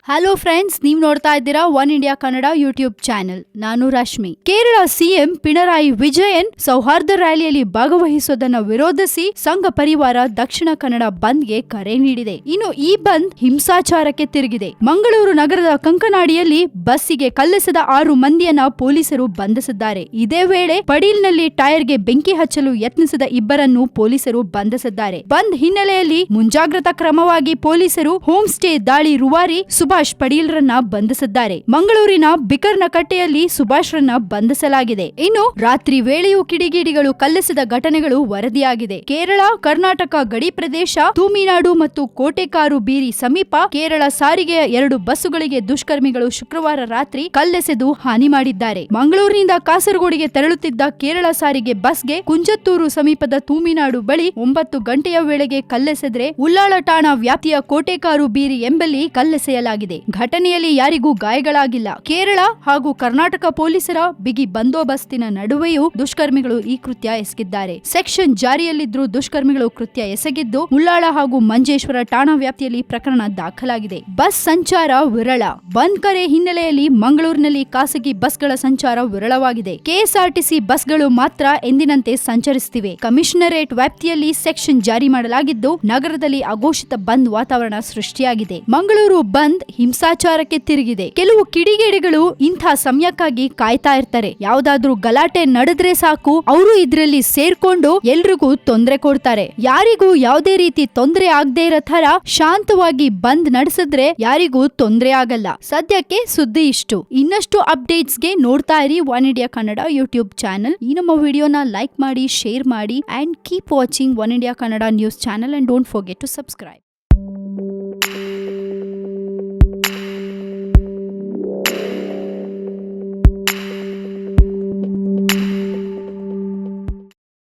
Hello friends, ನೀವು ನೋಡ್ತಾ ಇದ್ದೀರಾ one India Kannada YouTube channel. ನಾನು ರಶ್ಮಿ. ಕೇರಳ ಸಿಎಂ ಪಿಣರಾಯಿ ವಿಜಯನ್ ಸೌಹಾರ್ದ ರ್ಯಾಲಿಯಲ್ಲಿ ಭಾಗವಹಿಸುವುದನ್ನು ವಿರೋಧಿಸಿ ಸಂಘ ಪರಿವಾರ ದಕ್ಷಿಣ ಕನ್ನಡ ಬಂದ್ಗೆ ಕರೆ ನೀಡಿದೆ. ಇನ್ನು ಈ ಬಂದ್ ಹಿಂಸಾಚಾರಕ್ಕೆ ತಿರುಗಿದೆ. ಮಂಗಳೂರು ನಗರದ ಕಂಕನಾಡಿಯಲ್ಲಿ ಬಸ್ಸಿಗೆ ಕಲ್ಲೆಸೆದ 6 ಮಂದಿಯನ್ನ ಪೊಲೀಸರು ಬಂಧಿಸಿದ್ದಾರೆ. ಇದೇ ವೇಳೆ ಪಡೀಲ್ನಲ್ಲಿ ಟೈರ್ಗೆ ಬೆಂಕಿ ಹಚ್ಚಲು ಯತ್ನಿಸಿದ ಇಬ್ಬರನ್ನು ಪೊಲೀಸರು ಬಂಧಿಸಿದ್ದಾರೆ. ಬಂದ್ ಹಿನ್ನೆಲೆಯಲ್ಲಿ ಮುಂಜಾಗ್ರತಾ ಕ್ರಮವಾಗಿ ಪೊಲೀಸರು ಹೋಮ್ ಸ್ಟೇ ದಾಳಿ ರೂವಾರಿ ಸುಭಾಷ್ ಪಡೀಲ್ರನ್ನ ಬಂಧಿಸಿದ್ದಾರೆ. ಮಂಗಳೂರಿನ ಬಿಕರ್ನಕಟ್ಟೆಯಲ್ಲಿ ಸುಭಾಷ್ರನ್ನ ಬಂಧಿಸಲಾಗಿದೆ. ಇನ್ನು ರಾತ್ರಿ ವೇಳೆಯೂ ಕಿಡಿಗೇಡಿಗಳು ಕಲ್ಲೆಸೆದ ಘಟನೆಗಳು ವರದಿಯಾಗಿದೆ. ಕೇರಳ ಕರ್ನಾಟಕ ಗಡಿ ಪ್ರದೇಶ ತೂಮಿನಾಡು ಮತ್ತು ಕೋಟೆಕಾರು ಬೀರಿ ಸಮೀಪ ಕೇರಳ ಸಾರಿಗೆಯ 2 ಬಸ್ಸುಗಳಿಗೆ ದುಷ್ಕರ್ಮಿಗಳು ಶುಕ್ರವಾರ ರಾತ್ರಿ ಕಲ್ಲೆಸೆದು ಹಾನಿ ಮಾಡಿದ್ದಾರೆ. ಮಂಗಳೂರಿನಿಂದ ಕಾಸರಗೋಡಿಗೆ ತೆರಳುತ್ತಿದ್ದ ಕೇರಳ ಸಾರಿಗೆ ಬಸ್ಗೆ ಕುಂಜತ್ತೂರು ಸಮೀಪದ ತೂಮಿನಾಡು ಬಳಿ 9 ಗಂಟೆಯ ವೇಳೆಗೆ ಕಲ್ಲೆಸೆದ್ರೆ ಉಳ್ಳಾಳ ಠಾಣಾ ವ್ಯಾಪ್ತಿಯ ಕೋಟೆಕಾರು ಬೀರಿ ಎಂಬಲ್ಲಿ ಕಲ್ಲೆಸೆಯಲಾಗಿದೆ. ಘಟನೆಯಲ್ಲಿ ಯಾರಿಗೂ ಗಾಯಗಳಾಗಿಲ್ಲ. ಕೇರಳ ಹಾಗೂ ಕರ್ನಾಟಕ ಪೊಲೀಸರ ಬಿಗಿ ಬಂದೋಬಸ್ತಿನ ನಡುವೆಯೂ ದುಷ್ಕರ್ಮಿಗಳು ಈ ಕೃತ್ಯ ಎಸಗಿದ್ದಾರೆ. ಸೆಕ್ಷನ್ ಜಾರಿಯಲ್ಲಿದ್ದರೂ ದುಷ್ಕರ್ಮಿಗಳು ಕೃತ್ಯ ಎಸಗಿದ್ದು ಉಳ್ಳಾಳ ಹಾಗೂ ಮಂಜೇಶ್ವರ ಠಾಣಾ ವ್ಯಾಪ್ತಿಯಲ್ಲಿ ಪ್ರಕರಣ ದಾಖಲಾಗಿದೆ. ಬಸ್ ಸಂಚಾರ ವಿರಳ. ಬಂದ್ ಕರೆ ಹಿನ್ನೆಲೆಯಲ್ಲಿ ಮಂಗಳೂರಿನಲ್ಲಿ ಖಾಸಗಿ ಬಸ್ಗಳ ಸಂಚಾರ ವಿರಳವಾಗಿದೆ. ಕೆಎಸ್ಆರ್ಟಿಸಿ ಬಸ್ಗಳು ಮಾತ್ರ ಎಂದಿನಂತೆ ಸಂಚರಿಸುತ್ತಿವೆ. ಕಮಿಷನರೇಟ್ ವ್ಯಾಪ್ತಿಯಲ್ಲಿ ಸೆಕ್ಷನ್ ಜಾರಿ ಮಾಡಲಾಗಿದ್ದು ನಗರದಲ್ಲಿ ಅಘೋಷಿತ ಬಂದ್ ವಾತಾವರಣ ಸೃಷ್ಟಿಯಾಗಿದೆ. ಮಂಗಳೂರು ಬಂದ್ ಹಿಂಸಾಚಾರಕ್ಕೆ ತಿರುಗಿದೆ. ಕೆಲವು ಕಿಡಿಗೇಡಿಗಳು ಇಂಥ ಸಮಯಕ್ಕಾಗಿ ಕಾಯ್ತಾ ಇರ್ತಾರೆ. ಯಾವ್ದಾದ್ರೂ ಗಲಾಟೆ ನಡೆದ್ರೆ ಸಾಕು, ಅವರು ಇದ್ರಲ್ಲಿ ಸೇರ್ಕೊಂಡು ಎಲ್ರಿಗೂ ತೊಂದರೆ ಕೊಡ್ತಾರೆ. ಯಾರಿಗೂ ಯಾವುದೇ ರೀತಿ ತೊಂದರೆ ಆಗದೆ ಇರೋ ತರ ಶಾಂತವಾಗಿ ಬಂದ್ ನಡೆಸಿದ್ರೆ ಯಾರಿಗೂ ತೊಂದರೆ ಆಗಲ್ಲ. ಸದ್ಯಕ್ಕೆ ಸುದ್ದಿ ಇಷ್ಟು. ಇನ್ನಷ್ಟು ಅಪ್ಡೇಟ್ಸ್ಗೆ ನೋಡ್ತಾ ಇರಿ Oneindia Kannada YouTube channel. ಈ ನಮ್ಮ ವಿಡಿಯೋನ ಲೈಕ್ ಮಾಡಿ, ಶೇರ್ ಮಾಡಿ and keep watching Oneindia Kannada news channel and don't forget to subscribe.